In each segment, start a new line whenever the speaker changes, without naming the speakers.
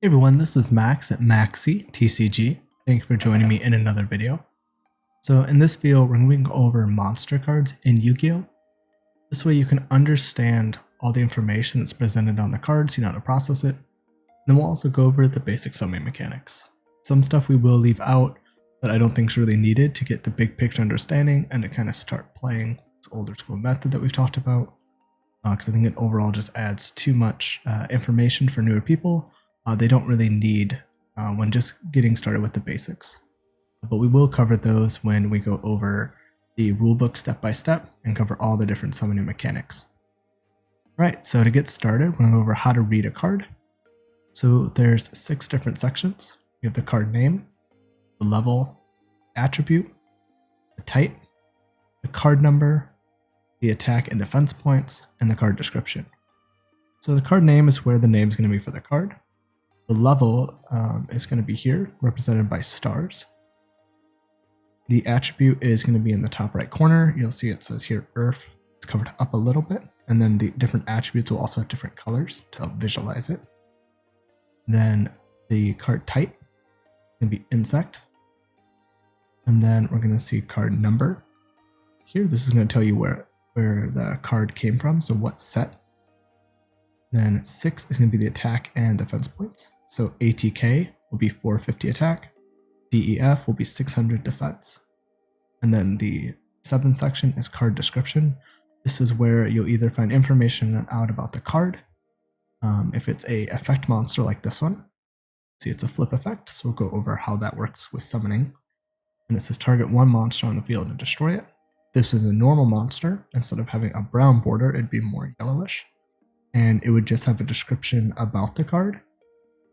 Hey everyone, this is Max at Maxi TCG. Thank you for joining me in another video. So in this video, we're going to go over monster cards in Yu-Gi-Oh! This way you can understand all the information that's presented on the cards, you know how to process it. Then we'll also go over the basic summoning mechanics. Some stuff we will leave out that I don't think is really needed to get the big picture understanding and to kind of start playing this older school method that we've talked about. Because I think it overall just adds too much information for newer people. They don't really need when just getting started with the basics. But we will cover those when we go over the rulebook step by step and cover all the different summoning mechanics. Alright, so to get started, we're going to go over how to read a card. So there's 6 different sections. You have the card name, the level, attribute, the type, the card number, the attack and defense points, and the card description. So the card name is where the name is going to be for the card. The level is going to be here, represented by stars. The attribute is going to be in the top right corner. You'll see it says here Earth. It's covered up a little bit. And then the different attributes will also have different colors to help visualize it. Then the card type is going to be insect. And then we're going to see card number. Here, this is going to tell you where the card came from, so what set. Then 6 is going to be the attack and defense points. So ATK will be 450 attack, DEF will be 600 defense. And then the 7th section is card description. This is where you'll either find information out about the card. If it's a effect monster like this one, see it's a flip effect, so we'll go over how that works with summoning. And it says target one monster on the field and destroy it. This is a normal monster. Instead of having a brown border, it'd be more yellowish. And it would just have a description about the card,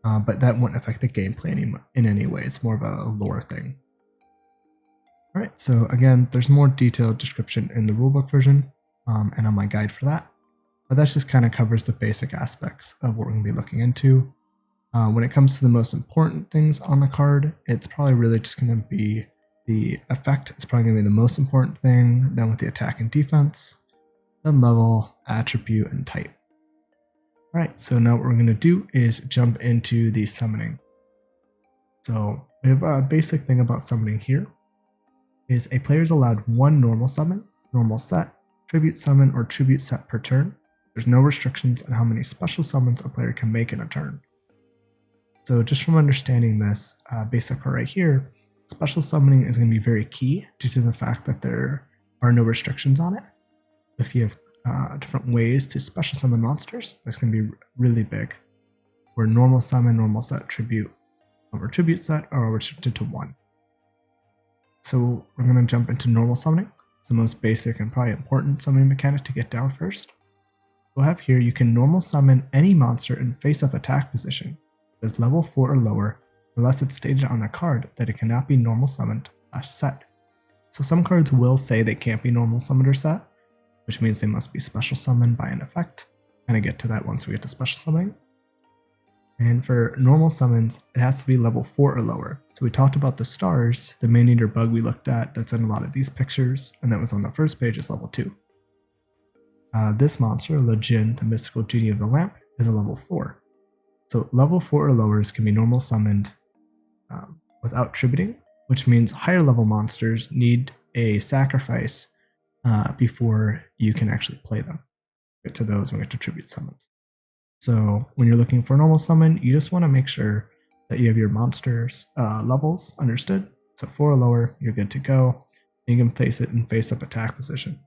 but that wouldn't affect the gameplay in any way. It's more of a lore thing. Alright, so again, there's more detailed description in the rulebook version and on my guide for that. But that just kind of covers the basic aspects of what we're going to be looking into. When it comes to the most important things on the card, it's probably really just going to be the effect is probably going to be the most important thing, then with the attack and defense, then level, attribute, and type. Alright, so now what we're going to do is jump into the summoning. So we have a basic thing about summoning here, is a player is allowed one normal summon, normal set, tribute summon, or tribute set per turn. There's no restrictions on how many special summons a player can make in a turn. So just from understanding this basic part right here, special summoning is going to be very key due to the fact that there are no restrictions on it. If you have different ways to special summon monsters, that's going to be really big. Where normal summon, normal set, tribute, or tribute set are restricted to 1. So we're going to jump into normal summoning. It's the most basic and probably important summoning mechanic to get down first. We'll have here you can normal summon any monster in face-up attack position that is level 4 or lower, unless it's stated on the card that it cannot be normal summoned / set. So some cards will say they can't be normal summoned or set, which means they must be special summoned by an effect. I'm going to get to that once we get to special summoning. And for normal summons, it has to be level 4 or lower. So we talked about the stars, the man-eater bug we looked at that's in a lot of these pictures, and that was on the first page is level 2. This monster, Le Jinn, the mystical genie of the lamp, is a level 4. So level 4 or lowers can be normal summoned without tributing, which means higher level monsters need a sacrifice before you can actually play them. Get to those when we get to tribute summons. So when you're looking for a normal summon, you just want to make sure that you have your monsters levels understood. So 4 or lower, you're good to go. You can face it in face-up attack position.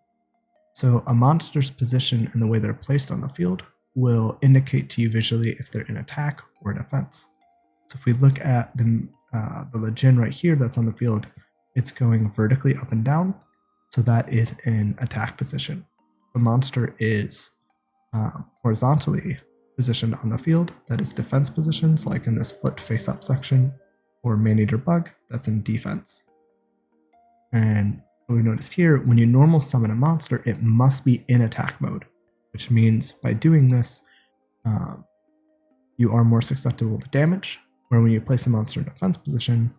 So a monster's position and the way they're placed on the field will indicate to you visually if they're in attack or defense. So if we look at the Le Jinn right here that's on the field, it's going vertically up and down. So that is in attack position. The monster is horizontally positioned on the field. That is defense positions, like in this flipped face-up section, or man-eater bug, that's in defense. And what we noticed here, when you normal summon a monster, it must be in attack mode, which means by doing this, you are more susceptible to damage, where when you place a monster in defense position,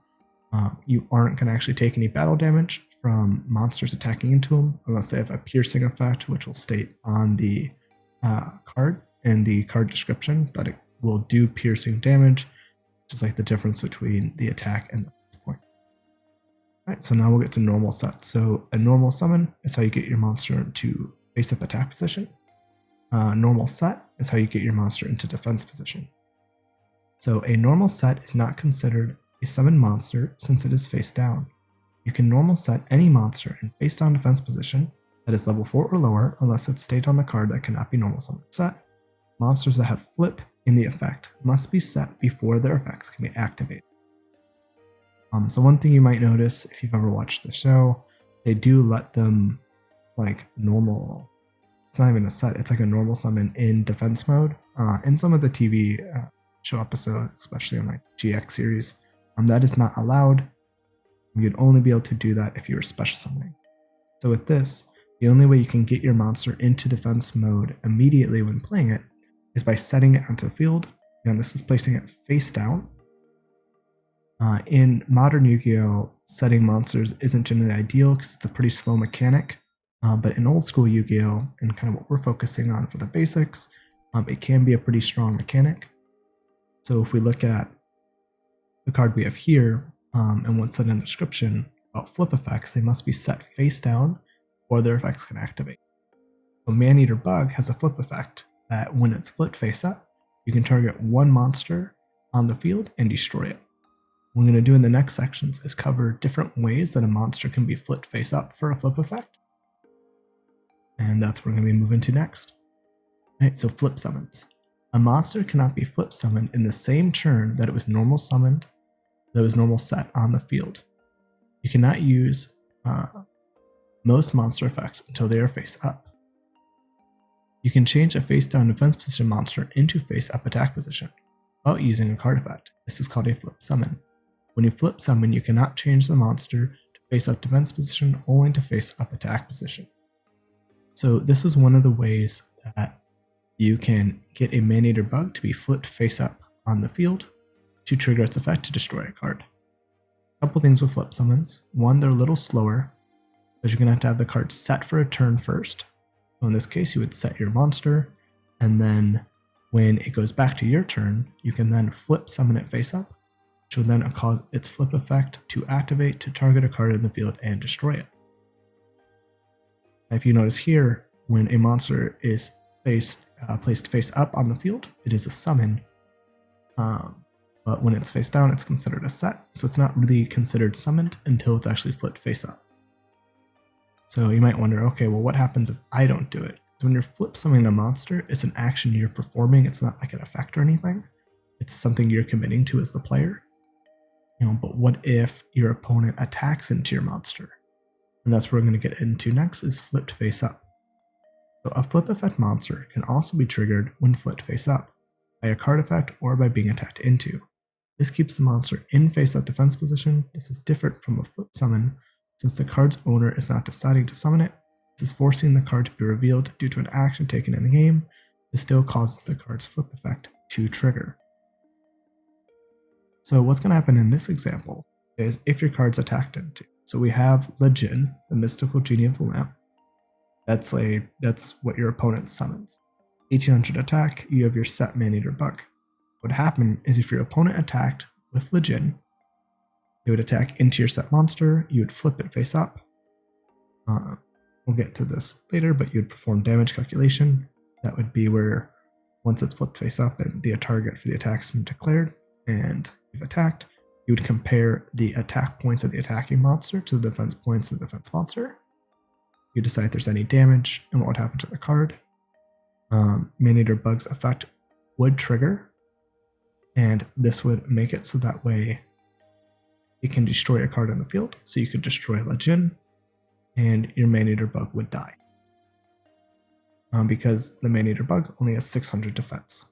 you aren't going to actually take any battle damage from monsters attacking into them unless they have a piercing effect, which will state on the card in the card description that it will do piercing damage which is like the difference between the attack and the defense point. Alright, so now we'll get to normal set. So a normal summon is how you get your monster into face-up attack position. Normal set is how you get your monster into defense position. So a normal set is not considered a summoned monster since it is face down. You can normal set any monster in face down defense position that is level 4 or lower unless it's stated on the card that cannot be normal summoned or set. Monsters that have flip in the effect must be set before their effects can be activated. So one thing you might notice if you've ever watched the show, they do let them like normal. It's not even a set, it's like a normal summon in defense mode. In some of the TV show episodes, especially on like GX series, that is not allowed. You'd only be able to do that if you were special summoning. So with this, the only way you can get your monster into defense mode immediately when playing it is by setting it onto the field. And this is placing it face down. In modern Yu-Gi-Oh, setting monsters isn't generally ideal because it's a pretty slow mechanic. But in old school Yu-Gi-Oh, and kind of what we're focusing on for the basics, it can be a pretty strong mechanic. So if we look at the card we have here, and what's said in the description about flip effects, they must be set face down or their effects can activate. So Man-Eater Bug has a flip effect that when it's flipped face up, you can target one monster on the field and destroy it. What we're going to do in the next sections is cover different ways that a monster can be flipped face up for a flip effect. And that's what we're going to be moving to next. Alright, so flip summons. A monster cannot be flip summoned in the same turn that it was normal summoned, that was normal set on the field. You cannot use most monster effects until they are face up. You can change a face down defense position monster into face up attack position without using a card effect. This is called a flip summon. When you flip summon, you cannot change the monster to face up defense position, only to face up attack position. So this is one of the ways that you can get a Man-Eater Bug to be flipped face up on the field to trigger its effect to destroy a card. A couple things with flip summons. One, they're a little slower because you're going to have the card set for a turn first. So in this case, you would set your monster, and then when it goes back to your turn, you can then flip summon it face up, which will then cause its flip effect to activate to target a card in the field and destroy it. If you notice here, when a monster is placed face up on the field, it is a summon. But when it's face down, it's considered a set. So it's not really considered summoned until it's actually flipped face up. So you might wonder, okay, well, what happens if I don't do it? So when you're flip summoning a monster, it's an action you're performing. It's not like an effect or anything. It's something you're committing to as the player. But what if your opponent attacks into your monster? And that's what we're going to get into next, is flipped face up. So a flip effect monster can also be triggered when flipped face up, by a card effect or by being attacked into. This keeps the monster in face up defense position. This is different from a flip summon, since the card's owner is not deciding to summon it. This is forcing the card to be revealed due to an action taken in the game. This still causes the card's flip effect to trigger. So what's going to happen in this example is if your card's attacked into. So we have Jin, the mystical genie of the lamp. That's what your opponent summons. 1800 attack, you have your set Man-Eater Bug. What would happen is if your opponent attacked with Jin, they would attack into your set monster, you would flip it face up. We'll get to this later, but you would perform damage calculation. That would be where once it's flipped face up and the target for the attack has been declared and you've attacked, you would compare the attack points of the attacking monster to the defense points of the defense monster. You decide if there's any damage and what would happen to the card. Man-Eater Bug's effect would trigger, and this would make it so that way it can destroy a card on the field. So you could destroy Jin, and your Man-Eater Bug would die. Because the Man-Eater Bug only has 600 defense.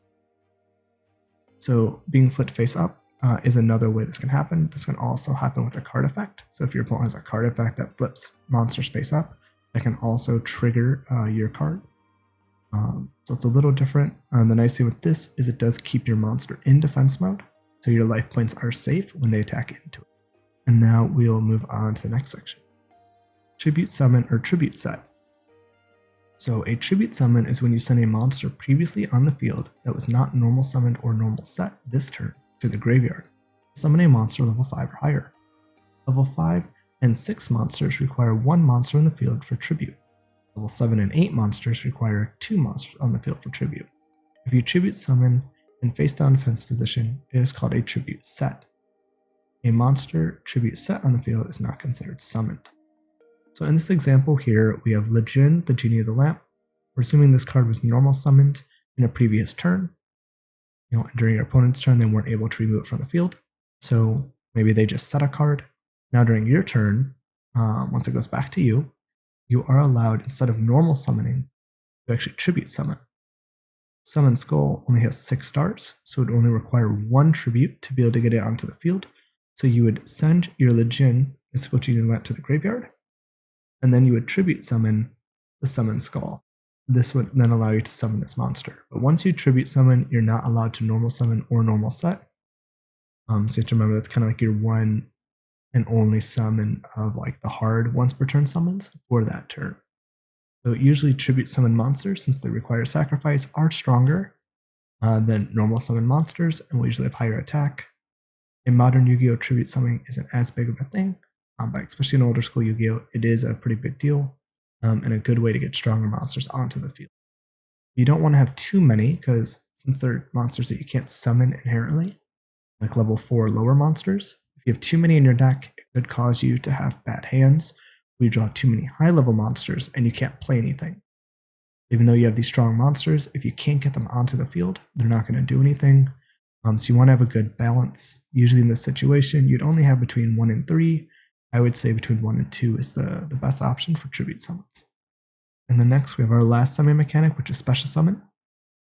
So being flipped face up is another way this can happen. This can also happen with a card effect. So if your opponent has a card effect that flips monsters face up, that can also trigger your card. So it's a little different. The nice thing with this is it does keep your monster in defense mode, so your life points are safe when they attack into it. And now we will move on to the next section. Tribute summon or tribute set. So a tribute summon is when you send a monster previously on the field that was not normal summoned or normal set this turn to the graveyard. Summon a monster level 5 or higher. Level 5 and 6 monsters require 1 monster on the field for tribute. Level 7 and 8 monsters require 2 monsters on the field for tribute. If you tribute summon in face down defense position, it is called a tribute set. A monster tribute set on the field is not considered summoned. So in this example here, we have Legend, the Genie of the Lamp. We're assuming this card was normal summoned in a previous turn. During your opponent's turn, they weren't able to remove it from the field. So maybe they just set a card. Now during your turn, once it goes back to you, you are allowed, instead of normal summoning, to actually tribute summon. Summon Skull only has 6 stars, so it would only require 1 tribute to be able to get it onto the field. So you would send your Legend, Mystical Genie of the Lamp, to the graveyard, and then you would tribute summon the Summon Skull. This would then allow you to summon this monster. But once you tribute summon, you're not allowed to normal summon or normal set. So you have to remember that's kind of like your one and only summon of like the hard once per turn summons for that turn. So usually tribute summon monsters, since they require sacrifice, are stronger than normal summon monsters and will usually have higher attack. In modern Yu-Gi-Oh! Tribute summoning isn't as big of a thing, but especially in older school Yu-Gi-Oh! It is a pretty big deal and a good way to get stronger monsters onto the field. You don't want to have too many, because since they're monsters that you can't summon inherently, like level 4 lower monsters, if you have too many in your deck, it could cause you to have bad hands, where you draw too many high level monsters and you can't play anything. Even though you have these strong monsters, if you can't get them onto the field, they're not going to do anything. So you want to have a good balance. Usually in this situation, you'd only have between 1 and 3. I would say between 1 and 2 is the best option for tribute summons. And then next we have our last summon mechanic, which is special summon.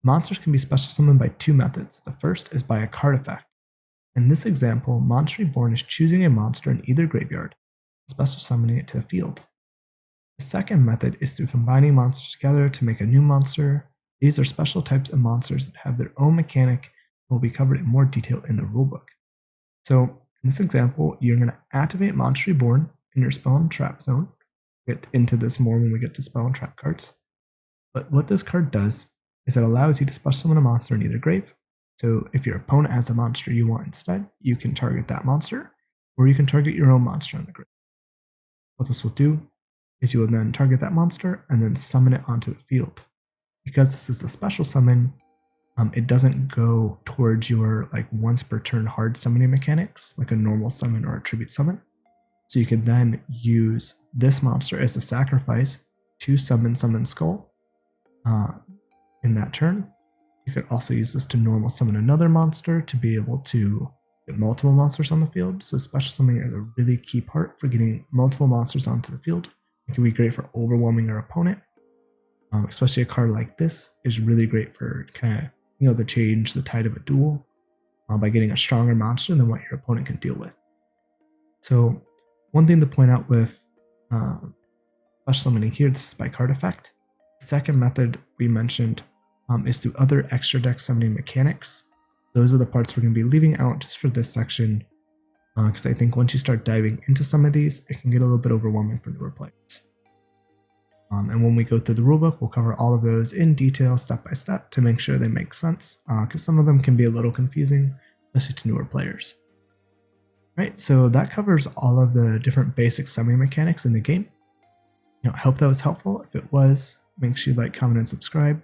Monsters can be special summoned by 2 methods. The first is by a card effect. In this example, Monster Reborn is choosing a monster in either graveyard and special summoning it to the field. The second method is through combining monsters together to make a new monster. These are special types of monsters that have their own mechanic and will be covered in more detail in the rulebook. So in this example, you're going to activate Monster Reborn in your spell and trap zone. We'll get into this more when we get to spell and trap cards. But what this card does is it allows you to special summon a monster in either grave. So if your opponent has a monster you want instead, you can target that monster, or you can target your own monster in the grave. What this will do is you will then target that monster and then summon it onto the field. Because this is a special summon, it doesn't go towards your like once per turn hard summoning mechanics, like a normal summon or a tribute summon. So you can then use this monster as a sacrifice to summon Skull in that turn. You could also use this to normal summon another monster to be able to get multiple monsters on the field. So special summoning is a really key part for getting multiple monsters onto the field. It can be great for overwhelming your opponent. Especially a card like this is really great for kind of, to change the tide of a duel by getting a stronger monster than what your opponent can deal with. So one thing to point out with special summoning here, this is by card effect. The second method we mentioned is through other extra deck summoning mechanics. Those are the parts we're going to be leaving out just for this section, because I think once you start diving into some of these, it can get a little bit overwhelming for newer players. And when we go through the rulebook, we'll cover all of those in detail, step by step, to make sure they make sense, because some of them can be a little confusing, especially to newer players. Right, so that covers all of the different basic summoning mechanics in the game. I hope that was helpful. If it was, make sure you like, comment, and subscribe.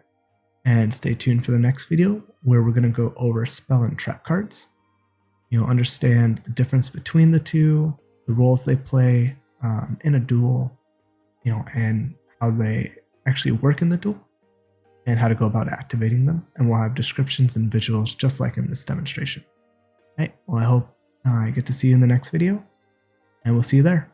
And stay tuned for the next video, where we're going to go over spell and trap cards. Understand the difference between the two, the roles they play in a duel, and how they actually work in the duel, and how to go about activating them. And we'll have descriptions and visuals just like in this demonstration. Right, well, I hope I get to see you in the next video, and we'll see you there.